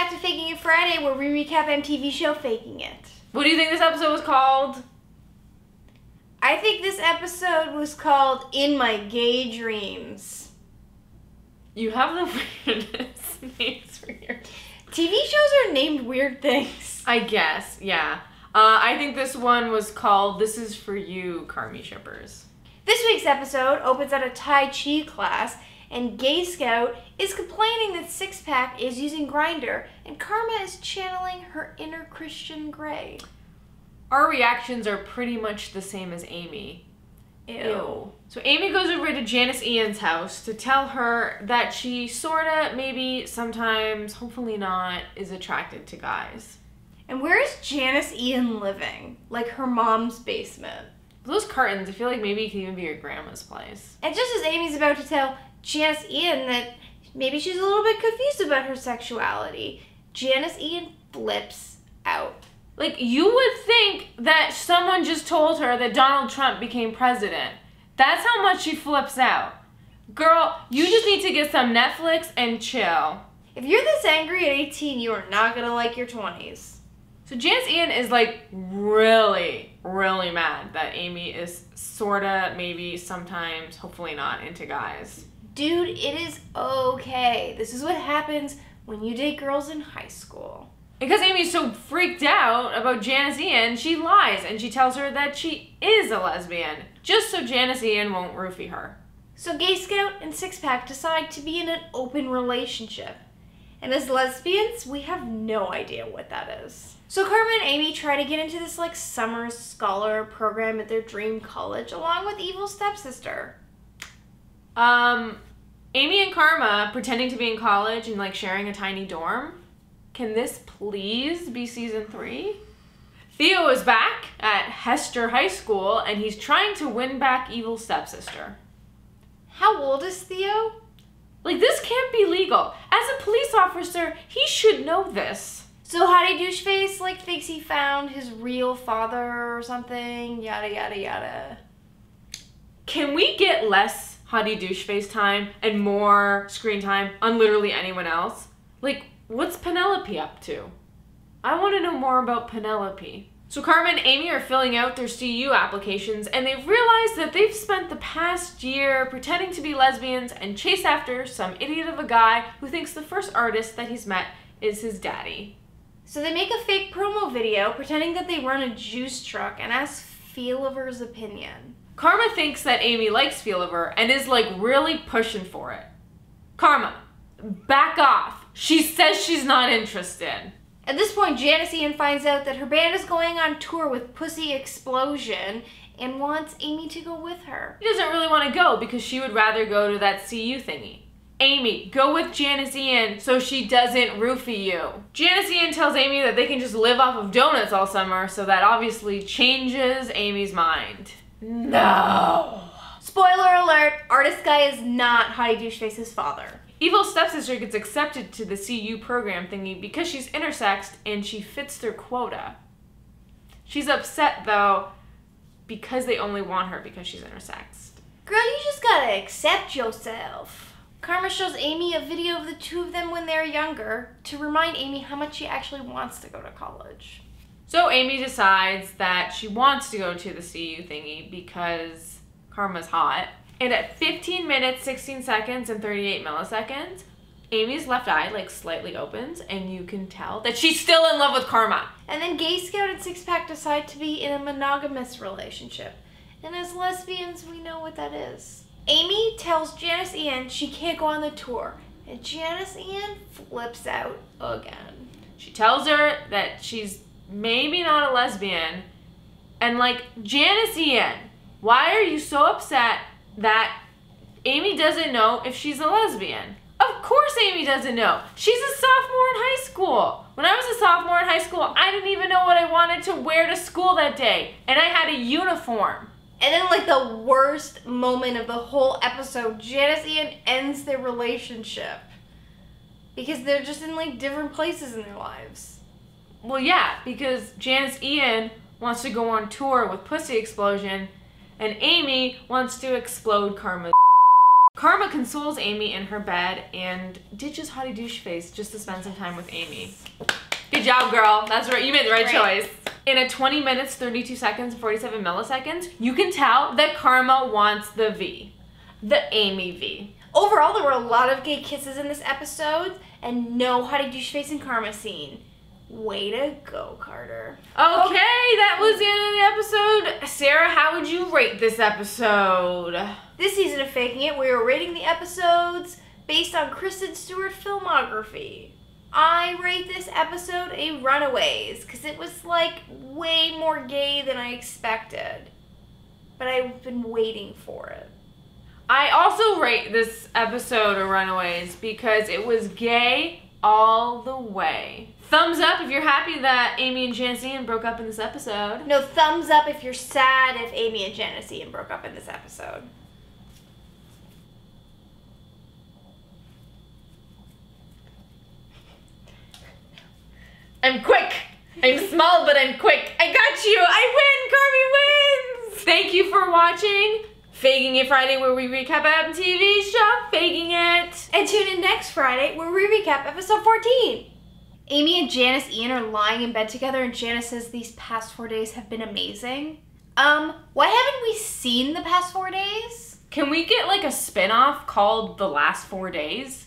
back to Faking It Friday, where we recap MTV show Faking It. What do you think this episode was called? I think this episode was called In My Gay Dreams. You have the weirdest names for your... TV shows are named weird things. I guess, yeah. I think this one was called This Is For You, Carmi Shippers. This week's episode opens at a Tai Chi class, and Gay Scout is complaining that Six Pack is using Grindr, and Karma is channeling her inner Christian Grey. Our reactions are pretty much the same as Amy. Ew. So Amy goes over to Janice Ian's house to tell her that she sorta, maybe, sometimes, hopefully not, is attracted to guys. And where is Janice Ian living? Like her mom's basement. Those curtains, I feel like maybe it could even be your grandma's place. And just as Amy's about to tell Janice Ian that maybe she's a little bit confused about her sexuality, Janice Ian flips out. Like, you would think that someone just told her that Donald Trump became president. That's how much she flips out. Girl, you just need to get some Netflix and chill. If you're this angry at 18, you are not gonna like your 20s. So Janice Ian is like really, really mad that Amy is sorta, maybe, sometimes, hopefully not, into guys. Dude, it is okay. This is what happens when you date girls in high school. Because Amy's so freaked out about Janice Ian, she lies and she tells her that she is a lesbian, just so Janice Ian won't roofie her. So Gay Scout and Six Pack decide to be in an open relationship. And as lesbians, we have no idea what that is. So Karma and Amy try to get into this like summer scholar program at their dream college along with evil stepsister. Amy and Karma pretending to be in college and like sharing a tiny dorm. Can this please be season 3? Theo is back at Hester High School and he's trying to win back evil stepsister. How old is Theo? Like, this can't be legal. As a police officer, he should know this. So Hottie Doucheface like thinks he found his real father or something, yada yada yada. Can we get less Hottie Doucheface time and more screen time on literally anyone else? Like, what's Penelope up to? I want to know more about Penelope. So Karma and Amy are filling out their CU applications and they've realized that they've spent the past year pretending to be lesbians and chase after some idiot of a guy who thinks the first artist that he's met is his daddy. So they make a fake promo video pretending that they run a juice truck and ask Feeliver's opinion. Karma thinks that Amy likes Feeliver and is like really pushing for it. Karma, back off. She says she's not interested. At this point, Janice Ian finds out that her band is going on tour with Pussy Explosion and wants Amy to go with her. She doesn't really want to go because she would rather go to that CU thingy. Amy, go with Janice Ian so she doesn't roofie you. Janice Ian tells Amy that they can just live off of donuts all summer, so that obviously changes Amy's mind. No. Spoiler alert, artist guy is not Hottie Doucheface's father. Evil stepsister gets accepted to the CU program thingy because she's intersexed and she fits their quota. She's upset though because they only want her because she's intersexed. Girl, you just gotta accept yourself. Karma shows Amy a video of the two of them when they're younger to remind Amy how much she actually wants to go to college. So Amy decides that she wants to go to the CU thingy because Karma's hot. And at 15 minutes, 16 seconds, and 38 milliseconds, Amy's left eye like slightly opens and you can tell that she's still in love with Karma. And then Gay Scout and Six Pack decide to be in a monogamous relationship. And as lesbians, we know what that is. Amy tells Janice Ian she can't go on the tour. And Janice Ian flips out again. She tells her that she's maybe not a lesbian. And like, Janice Ian, why are you so upset that Amy doesn't know if she's a lesbian? Of course Amy doesn't know. She's a sophomore in high school. When I was a sophomore in high school, I didn't even know what I wanted to wear to school that day. And I had a uniform. And then like the worst moment of the whole episode, Janice Ian ends their relationship. Because they're just in like different places in their lives. Well, yeah, because Janice Ian wants to go on tour with Pussy Explosion and Amy wants to explode Karma's Karma consoles Amy in her bed and ditches Hottie Douche Face just to spend some time with Amy. Good job, girl. That's right. You made the right choice. In a 20 minutes, 32 seconds, and 47 milliseconds, you can tell that Karma wants the V. The Amy V. Overall, there were a lot of gay kisses in this episode and no Hottie Douche Face and Karma scene. Way to go, Carter. Okay, that was the end of the episode. Sarah, how would you rate this episode? This season of Faking It, we were rating the episodes based on Kristen Stewart filmography. I rate this episode a Runaways because it was like way more gay than I expected. But I've been waiting for it. I also rate this episode a Runaways because it was gay all the way. Thumbs up if you're happy that Amy and Janice Ian broke up in this episode. No, thumbs up if you're sad if Amy and Janice Ian broke up in this episode. I'm quick. I'm small, but I'm quick. I got you. I win. Carmi wins. Thank you for watching Faking It Friday, where we recap a TV show, Faking It. And tune in next Friday where we recap episode 14. Amy and Janice Ian are lying in bed together and Janice says these past 4 days have been amazing. Why haven't we seen the past 4 days? Can we get like a spin-off called The Last 4 Days?